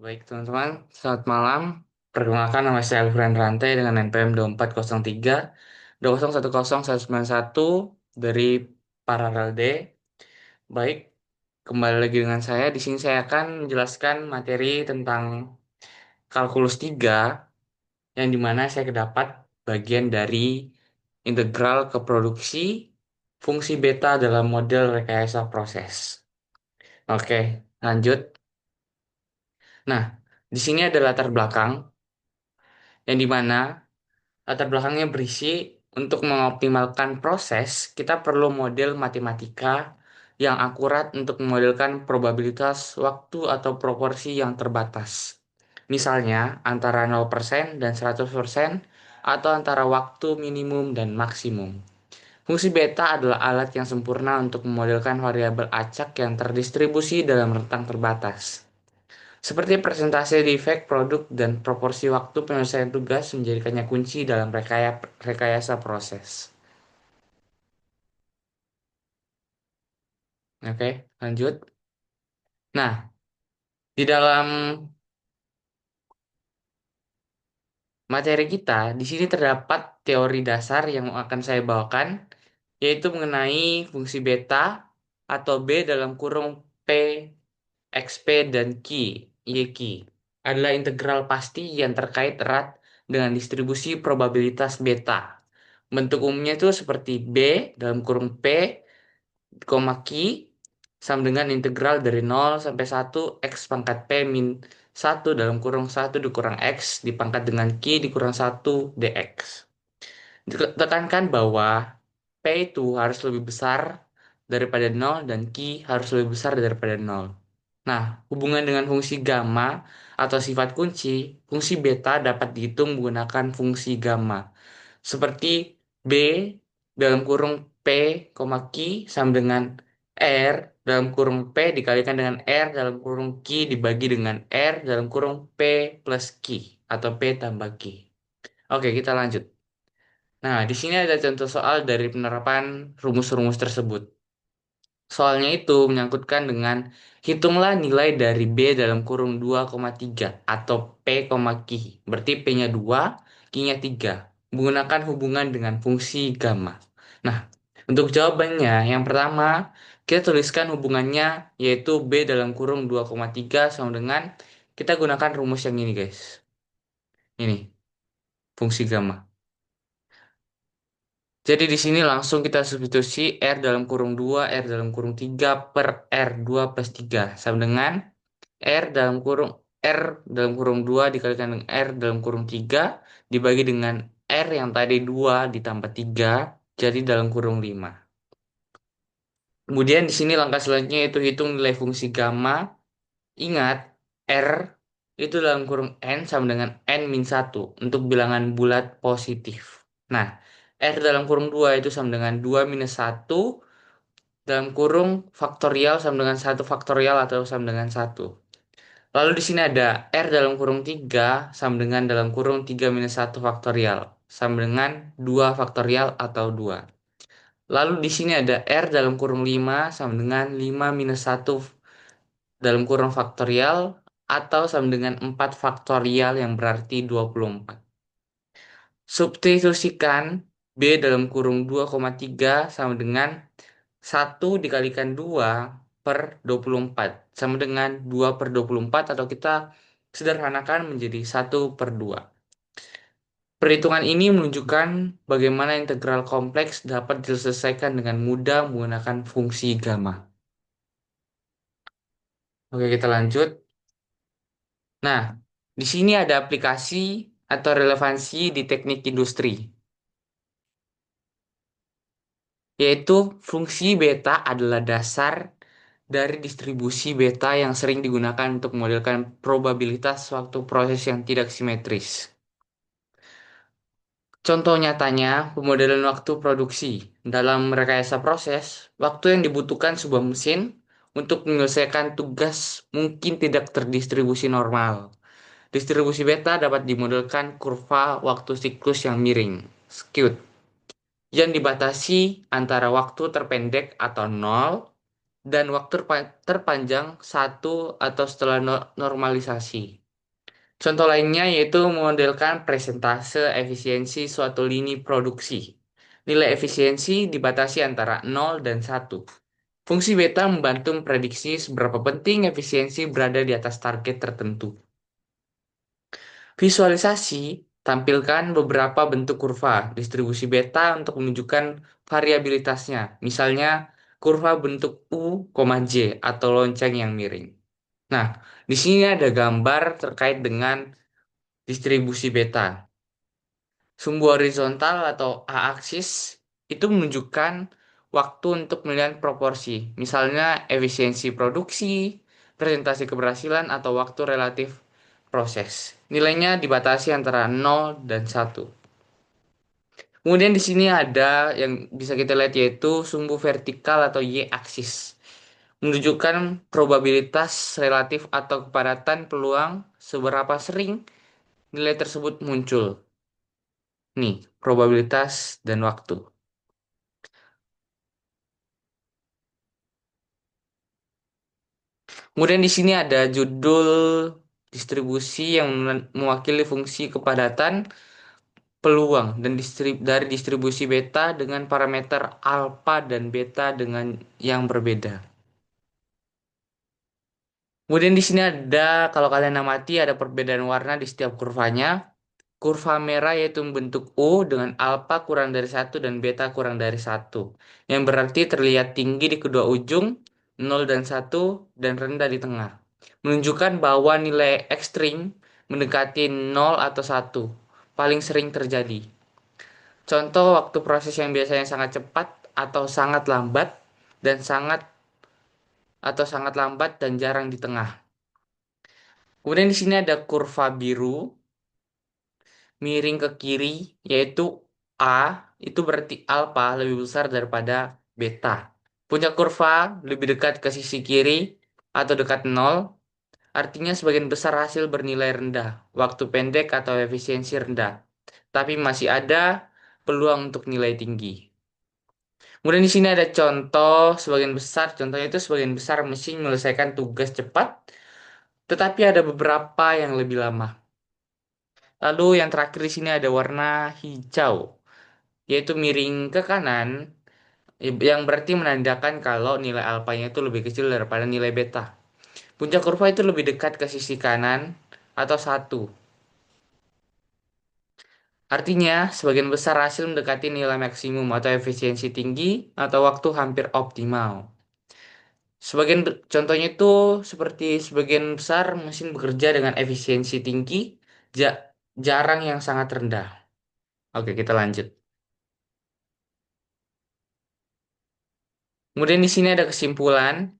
Baik, teman-teman, selamat malam. Perkenalkan, nama saya Alfred Rantai dengan NPM 2403 2010 dari Paralel D. Baik, kembali lagi dengan saya. Di sini saya akan menjelaskan materi tentang kalkulus 3 yang dimana saya kedapat bagian dari integral ke produksi fungsi beta dalam model rekayasa proses. Oke, lanjut. Nah, di sini ada latar belakang yang dimana latar belakangnya berisi untuk mengoptimalkan proses, kita perlu model matematika yang akurat untuk memodelkan probabilitas waktu atau proporsi yang terbatas. Misalnya antara 0% dan 100% atau antara waktu minimum dan maksimum. Fungsi beta adalah alat yang sempurna untuk memodelkan variabel acak yang terdistribusi dalam rentang terbatas. Seperti presentasi defect produk dan proporsi waktu penyelesaian tugas menjadikannya kunci dalam rekayasa proses. Oke, lanjut. Nah, di dalam materi kita, di sini terdapat teori dasar yang akan saya bawakan, yaitu mengenai fungsi beta atau B dalam kurung P, XP, dan YQ. Adalah integral pasti yang terkait erat dengan distribusi probabilitas beta. Bentuk umumnya itu seperti B dalam kurung P, Q sama dengan integral dari 0 sampai 1 X pangkat P min 1 dalam kurung 1 dikurang X dipangkat dengan Q dikurang 1 dx. Tekankan bahwa P itu harus lebih besar daripada 0 dan Q harus lebih besar daripada 0. Nah, hubungan dengan fungsi gamma atau sifat kunci, fungsi beta dapat dihitung menggunakan fungsi gamma. Seperti B dalam kurung P, Q sama dengan R dalam kurung P dikalikan dengan R dalam kurung Q dibagi dengan R dalam kurung P plus Q atau P tambah Q. Oke, kita lanjut. Nah, di sini ada contoh soal dari penerapan rumus-rumus tersebut. Soalnya itu menyangkutkan dengan hitunglah nilai dari B dalam kurung 2,3 atau P, Q. Berarti P-nya 2, Q-nya 3. Menggunakan hubungan dengan fungsi gamma. Nah, untuk jawabannya yang pertama kita tuliskan hubungannya yaitu B dalam kurung 2,3 sama dengan kita gunakan rumus yang ini guys. Ini fungsi gamma. Jadi di sini langsung kita substitusi R dalam kurung 2, R dalam kurung 3 per R2 plus 3 sama dengan R dalam kurung R dalam kurung 2 dikalikan dengan R dalam kurung 3 dibagi dengan R yang tadi 2 ditambah 3 jadi dalam kurung 5. Kemudian di sini langkah selanjutnya itu hitung nilai fungsi gamma. Ingat R itu dalam kurung N sama dengan N min 1 untuk bilangan bulat positif. Nah, R dalam kurung 2 itu sama dengan 2 minus 1 dalam kurung faktorial sama dengan 1 faktorial atau sama dengan 1. Lalu di sini ada R dalam kurung 3 sama dengan dalam kurung 3 minus 1 faktorial sama dengan 2 faktorial atau 2. Lalu di sini ada R dalam kurung 5 sama dengan 5 minus 1 dalam kurung faktorial atau sama dengan 4 faktorial yang berarti 24. Substitusikan B dalam kurung 2,3 sama dengan 1 dikalikan 2 per 24 sama dengan 2 per 24 atau kita sederhanakan menjadi 1/2. Perhitungan ini menunjukkan bagaimana integral kompleks dapat diselesaikan dengan mudah menggunakan fungsi gamma. Oke, kita lanjut. Nah, di sini ada aplikasi atau relevansi di teknik industri, yaitu fungsi beta adalah dasar dari distribusi beta yang sering digunakan untuk memodelkan probabilitas waktu proses yang tidak simetris. Contoh nyatanya, pemodelan waktu produksi. Dalam rekayasa proses, waktu yang dibutuhkan sebuah mesin untuk menyelesaikan tugas mungkin tidak terdistribusi normal. Distribusi beta dapat dimodelkan kurva waktu siklus yang miring, skewed, yang dibatasi antara waktu terpendek atau 0 dan waktu terpanjang satu atau setelah normalisasi. Contoh lainnya yaitu memodelkan presentase efisiensi suatu lini produksi. Nilai efisiensi dibatasi antara 0 dan 1. Fungsi beta membantu memprediksi seberapa penting efisiensi berada di atas target tertentu. Visualisasi tampilkan beberapa bentuk kurva distribusi beta untuk menunjukkan variabilitasnya. Misalnya kurva bentuk U, J atau lonceng yang miring. Nah, di sini ada gambar terkait dengan distribusi beta. Sumbu horizontal atau A-aksis itu menunjukkan waktu untuk melihat proporsi. Misalnya efisiensi produksi, presentasi keberhasilan, atau waktu relatif proses. Nilainya dibatasi antara 0 dan 1. Kemudian di sini ada yang bisa kita lihat yaitu sumbu vertikal atau Y-aksis. Menunjukkan probabilitas relatif atau kepadatan peluang seberapa sering nilai tersebut muncul. Nih, probabilitas dan waktu. Kemudian di sini ada judul distribusi yang mewakili fungsi kepadatan peluang dan dari distribusi beta dengan parameter alfa dan beta dengan yang berbeda. Kemudian di sini ada, kalau kalian amati, ada perbedaan warna di setiap kurvanya. Kurva merah yaitu membentuk U dengan alfa kurang dari 1 dan beta kurang dari 1. Yang berarti terlihat tinggi di kedua ujung, 0 dan 1, dan rendah di tengah. Menunjukkan bahwa nilai ekstrim mendekati 0 atau 1. Paling sering terjadi. Contoh waktu proses yang biasanya sangat cepat atau sangat lambat dan sangat lambat dan jarang di tengah. Kemudian di sini ada kurva biru miring ke kiri, yaitu A itu berarti alfa lebih besar daripada beta. Puncak kurva lebih dekat ke sisi kiri atau dekat nol, artinya sebagian besar hasil bernilai rendah, waktu pendek atau efisiensi rendah. Tapi masih ada peluang untuk nilai tinggi. Kemudian di sini ada contohnya itu sebagian besar mesin menyelesaikan tugas cepat, tetapi ada beberapa yang lebih lama. Lalu yang terakhir di sini ada warna hijau, yaitu miring ke kanan, yang berarti menandakan kalau nilai alfanya itu lebih kecil daripada nilai beta. Puncak kurva itu lebih dekat ke sisi kanan atau 1. Artinya, sebagian besar hasil mendekati nilai maksimum atau efisiensi tinggi atau waktu hampir optimal. Contohnya itu seperti sebagian besar mesin bekerja dengan efisiensi tinggi, ja- jarang yang sangat rendah. Oke, kita lanjut. Kemudian di sini ada kesimpulan,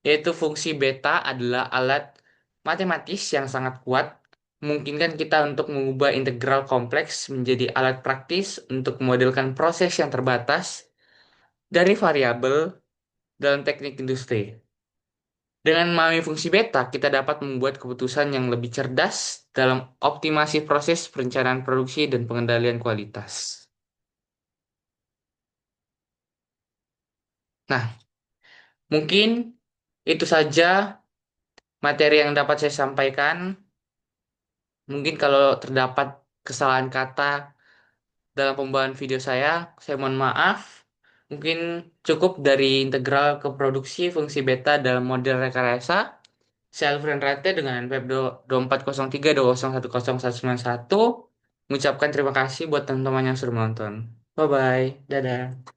yaitu fungsi beta adalah alat matematis yang sangat kuat, memungkinkan kita untuk mengubah integral kompleks menjadi alat praktis untuk memodelkan proses yang terbatas dari variabel dalam teknik industri. Dengan memahami fungsi beta, kita dapat membuat keputusan yang lebih cerdas dalam optimasi proses perencanaan produksi dan pengendalian kualitas. Nah, mungkin itu saja materi yang dapat saya sampaikan. Mungkin kalau terdapat kesalahan kata dalam pembuatan video saya mohon maaf. Mungkin cukup dari integral ke produksi fungsi beta dalam model rekayasa. Saya Alfred Rate dengan web 2403 20101191 mengucapkan terima kasih buat teman-teman yang sudah menonton. Bye-bye. Dadah.